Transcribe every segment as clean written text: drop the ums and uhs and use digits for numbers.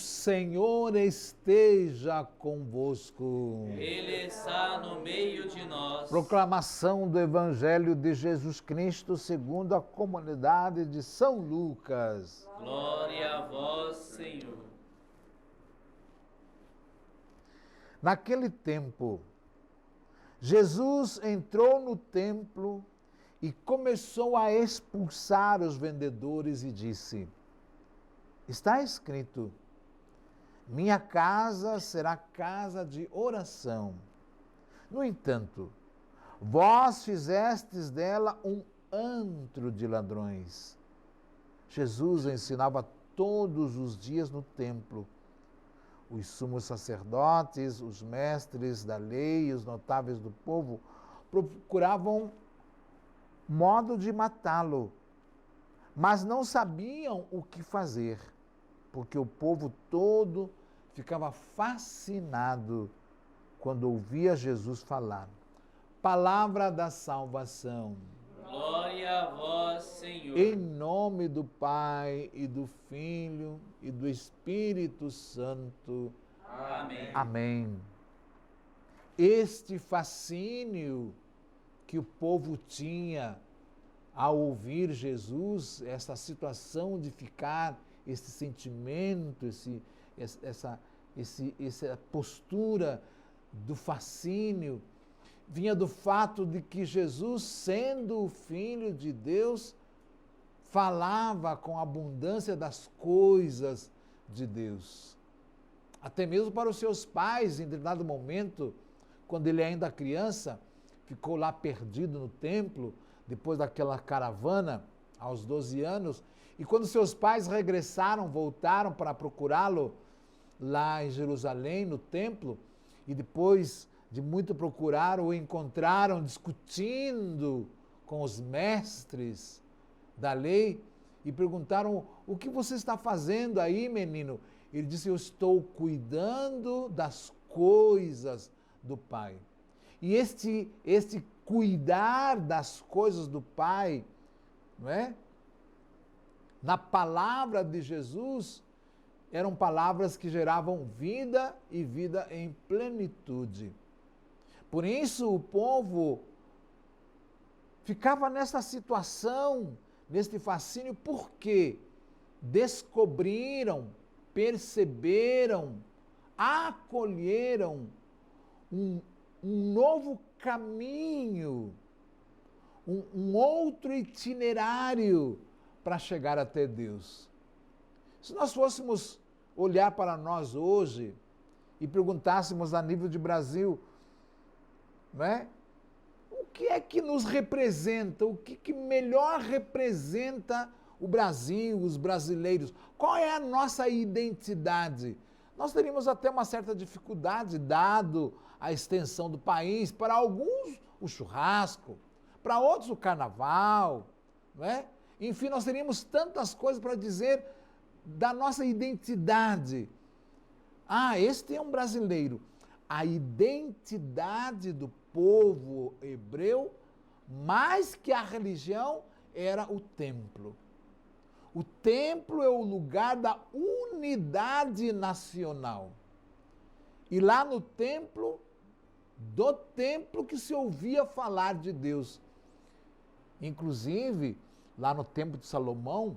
Senhor esteja convosco. Ele está no meio de nós. Proclamação do Evangelho de Jesus Cristo segundo a comunidade de São Lucas. Glória a vós, Senhor. Naquele tempo, Jesus entrou no templo e começou a expulsar os vendedores e disse: está escrito, minha casa será casa de oração. No entanto, vós fizestes dela um antro de ladrões. Jesus ensinava todos os dias no templo. Os sumos sacerdotes, os mestres da lei e os notáveis do povo procuravam modo de matá-lo, mas não sabiam o que fazer, porque o povo todo ficava fascinado quando ouvia Jesus falar. Palavra da salvação. Glória a vós, Senhor. Em nome do Pai, e do Filho, e do Espírito Santo. Amém. Amém. Este fascínio que o povo tinha ao ouvir Jesus, essa situação de ficar, esse sentimento, essa postura do fascínio, vinha do fato de que Jesus, sendo o Filho de Deus, falava com abundância das coisas de Deus. Até mesmo para os seus pais, em determinado momento, quando ele ainda criança, ficou lá perdido no templo, depois daquela caravana, aos 12 anos, e quando seus pais regressaram, voltaram para procurá-lo lá em Jerusalém, no templo, e depois de muito procurar, o encontraram discutindo com os mestres da lei e perguntaram: o que você está fazendo aí, menino? Ele disse: eu estou cuidando das coisas do Pai. E este cuidar das coisas do Pai, não é? Na palavra de Jesus, eram palavras que geravam vida e vida em plenitude. Por isso o povo ficava nessa situação, neste fascínio, porque descobriram, perceberam, acolheram um novo caminho, um outro itinerário para chegar até Deus. Se nós fôssemos olhar para nós hoje e perguntássemos a nível de Brasil, não é? O que é que nos representa? O que melhor representa o Brasil, os brasileiros? Qual é a nossa identidade? Nós teríamos até uma certa dificuldade, dado a extensão do país. Para alguns, o churrasco, para outros, o carnaval, não é? Enfim, nós teríamos tantas coisas para dizer da nossa identidade. Ah, este é um brasileiro. A identidade do povo hebreu, mais que a religião, era o templo. O templo é o lugar da unidade nacional. E lá no templo, do templo que se ouvia falar de Deus. Inclusive, lá no templo de Salomão,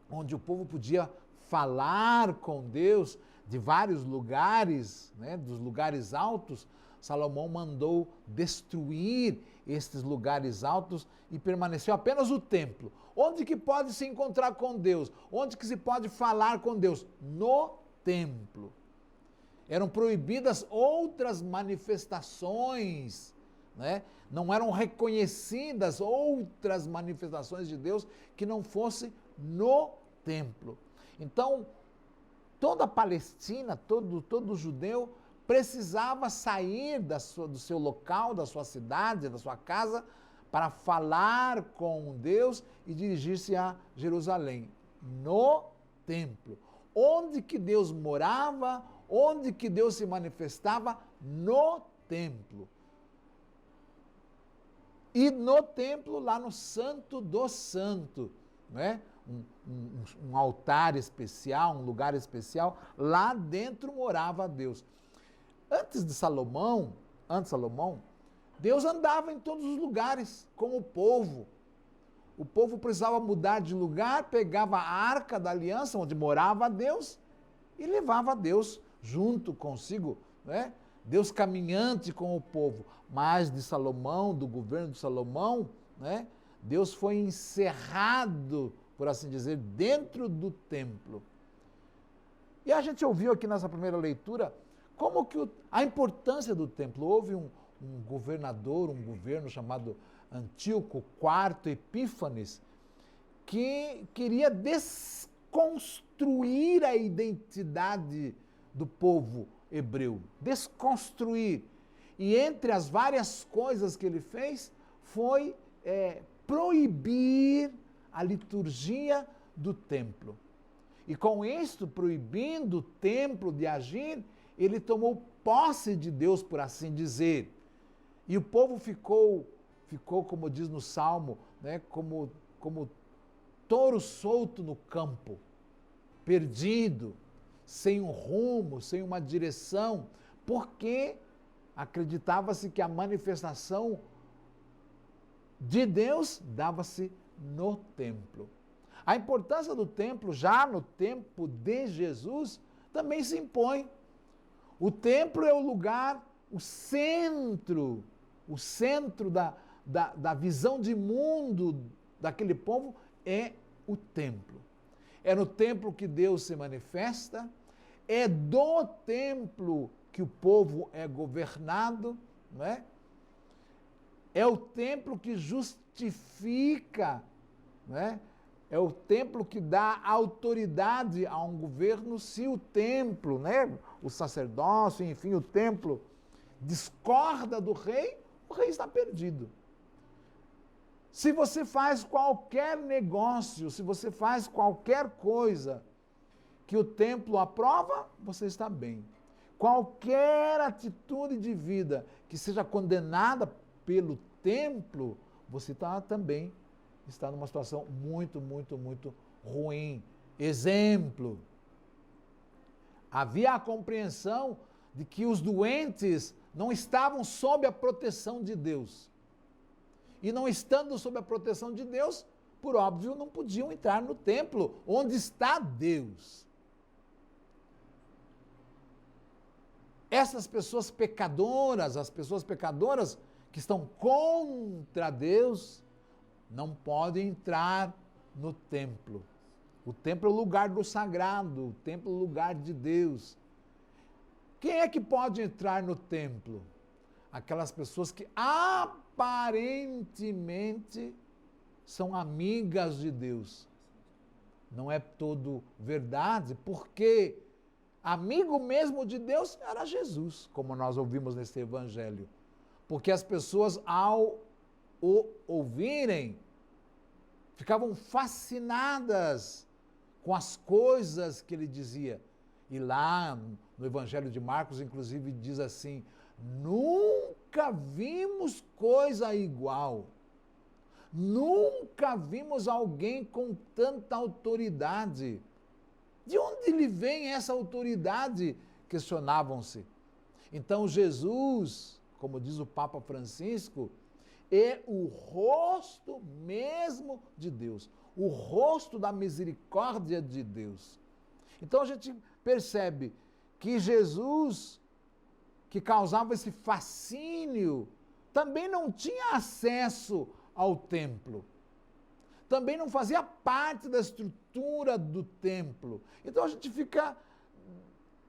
onde o povo podia falar com Deus de vários lugares, né, dos lugares altos, Salomão mandou destruir estes lugares altos e permaneceu apenas o templo. Onde que pode se encontrar com Deus? Onde que se pode falar com Deus? No templo. Eram proibidas outras manifestações, né? Não eram reconhecidas outras manifestações de Deus que não fossem no templo. Então, toda a Palestina, todo judeu precisava sair do seu local, da sua cidade, da sua casa, para falar com Deus e dirigir-se a Jerusalém, no templo. Onde que Deus morava, onde que Deus se manifestava? No templo. E no templo, lá no Santo do Santo, né? um altar especial, um lugar especial. Lá dentro morava Deus. Antes de Salomão, Deus andava em todos os lugares com o povo. O povo precisava mudar de lugar, pegava a arca da aliança, onde morava Deus, e levava Deus junto consigo, né? Deus caminhante com o povo. Mas de Salomão, do governo de Salomão, né? Deus foi encerrado, por assim dizer, dentro do templo. E a gente ouviu aqui nessa primeira leitura como que a importância do templo. Houve um governo chamado Antíoco IV Epífanes, que queria desconstruir a identidade do povo hebreu, desconstruir. E entre as várias coisas que ele fez, foi proibir a liturgia do templo. E com isto, proibindo o templo de agir, ele tomou posse de Deus, por assim dizer. E o povo ficou, como diz no Salmo, né, como touro solto no campo, perdido, sem um rumo, sem uma direção, porque acreditava-se que a manifestação de Deus dava-se no templo. A importância do templo, já no tempo de Jesus, também se impõe. O templo é o lugar, o centro da visão de mundo daquele povo é o templo. É no templo que Deus se manifesta, é do templo que o povo é governado, não é? É o templo que justifica, não é? É o templo que dá autoridade a um governo. Se o templo, né, o sacerdócio, enfim, o templo discorda do rei, o rei está perdido. Se você faz qualquer negócio, se você faz qualquer coisa que o templo aprova, você está bem. Qualquer atitude de vida que seja condenada pelo templo, você também está numa situação muito, muito, muito ruim. Exemplo, havia a compreensão de que os doentes não estavam sob a proteção de Deus. E não estando sob a proteção de Deus, por óbvio, não podiam entrar no templo, onde está Deus. Essas pessoas pecadoras, as pessoas pecadoras que estão contra Deus, não podem entrar no templo. O templo é o lugar do sagrado, o templo é o lugar de Deus. Quem é que pode entrar no templo? Aquelas pessoas que aparentemente são amigas de Deus. Não é todo verdade, porque amigo mesmo de Deus era Jesus, como nós ouvimos nesse evangelho. Porque as pessoas, ao o ouvirem, ficavam fascinadas com as coisas que ele dizia. E lá no Evangelho de Marcos, inclusive, diz assim: nunca vimos coisa igual. Nunca vimos alguém com tanta autoridade. De onde lhe vem essa autoridade? Questionavam-se. Então Jesus, como diz o Papa Francisco, é o rosto mesmo de Deus, o rosto da misericórdia de Deus. Então a gente percebe que Jesus, que causava esse fascínio, também não tinha acesso ao templo. Também não fazia parte da estrutura do templo. Então a gente fica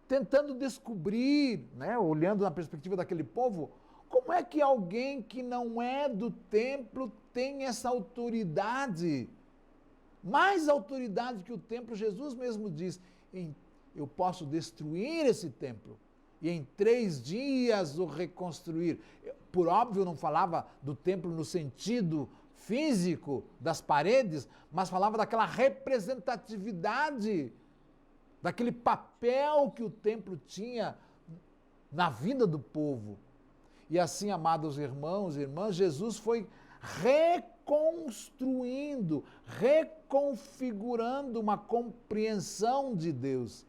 tentando descobrir, né, olhando na perspectiva daquele povo, como é que alguém que não é do templo tem essa autoridade? Mais autoridade que o templo. Jesus mesmo diz: eu posso destruir esse templo e em 3 dias o reconstruir. Por óbvio, não falava do templo no sentido físico das paredes, mas falava daquela representatividade, daquele papel que o templo tinha na vida do povo. E assim, amados irmãos e irmãs, Jesus foi reconstruindo mudando, reconfigurando uma compreensão de Deus,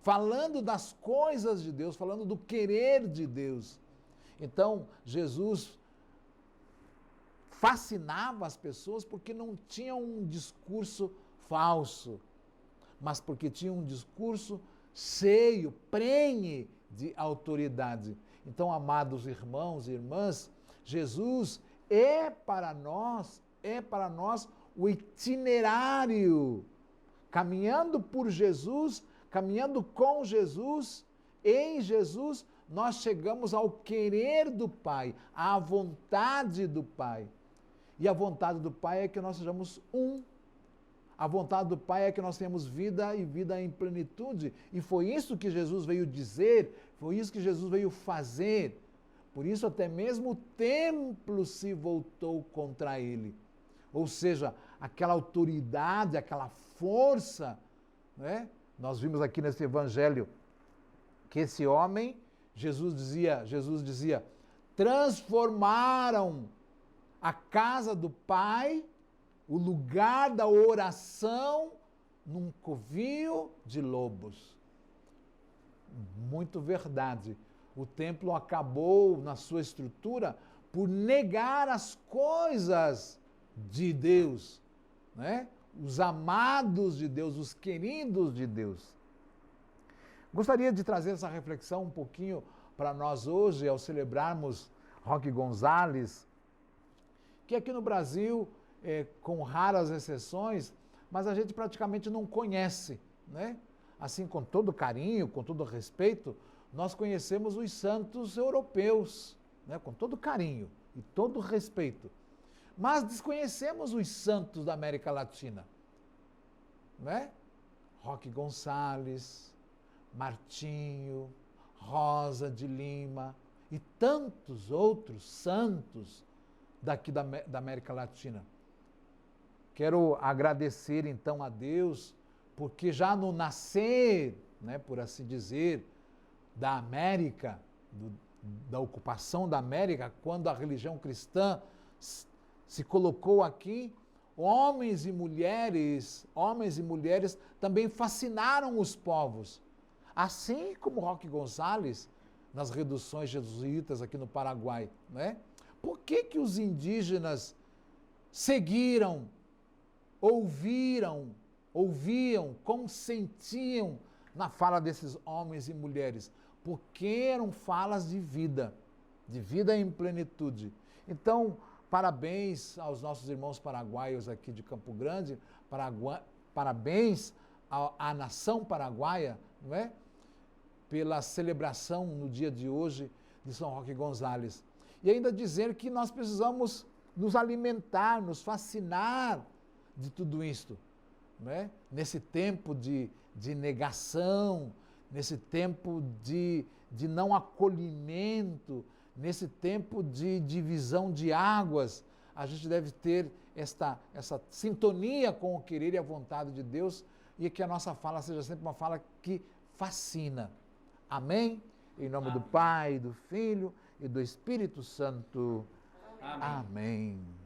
falando das coisas de Deus, falando do querer de Deus. Então, Jesus fascinava as pessoas porque não tinha um discurso falso, mas porque tinha um discurso cheio, prenhe de autoridade. Então, amados irmãos e irmãs, Jesus é para nós o itinerário, caminhando por Jesus, caminhando com Jesus, em Jesus, nós chegamos ao querer do Pai, à vontade do Pai. E a vontade do Pai é que nós sejamos um. A vontade do Pai é que nós tenhamos vida e vida em plenitude. E foi isso que Jesus veio dizer, foi isso que Jesus veio fazer. Por isso até mesmo o templo se voltou contra ele. Ou seja, aquela autoridade, aquela força, né? Nós vimos aqui nesse evangelho que esse homem, Jesus dizia, transformaram a casa do Pai, o lugar da oração, num covil de lobos. Muito verdade. O templo acabou na sua estrutura por negar as coisas de Deus, né? Os amados de Deus, os queridos de Deus. Gostaria de trazer essa reflexão um pouquinho para nós hoje, ao celebrarmos Roque Gonzalez, que aqui no Brasil, com raras exceções, mas a gente praticamente não conhece, né? Assim, com todo carinho, com todo respeito, nós conhecemos os santos europeus, né? Com todo carinho e todo respeito. Mas desconhecemos os santos da América Latina, né? Roque Gonzalez, Martinho, Rosa de Lima e tantos outros santos daqui da América Latina. Quero agradecer então a Deus, porque já no nascer, né, por assim dizer, da América, da ocupação da América, quando a religião cristã se colocou aqui, homens e mulheres também fascinaram os povos. Assim como Roque Gonzalez, nas reduções jesuítas aqui no Paraguai, né? Por que os indígenas seguiram, ouviam, consentiam na fala desses homens e mulheres? Porque eram falas de vida em plenitude. Então, parabéns aos nossos irmãos paraguaios aqui de Campo Grande, parabéns à nação paraguaia, não é? Pela celebração no dia de hoje de São Roque Gonzalez. E ainda dizer que nós precisamos nos alimentar, nos fascinar de tudo isto, não é? Nesse tempo de negação, nesse tempo de não acolhimento, nesse tempo de divisão de águas, a gente deve ter essa sintonia com o querer e a vontade de Deus, e que a nossa fala seja sempre uma fala que fascina. Amém? Em nome do Pai, do Filho e do Espírito Santo. Amém. Amém.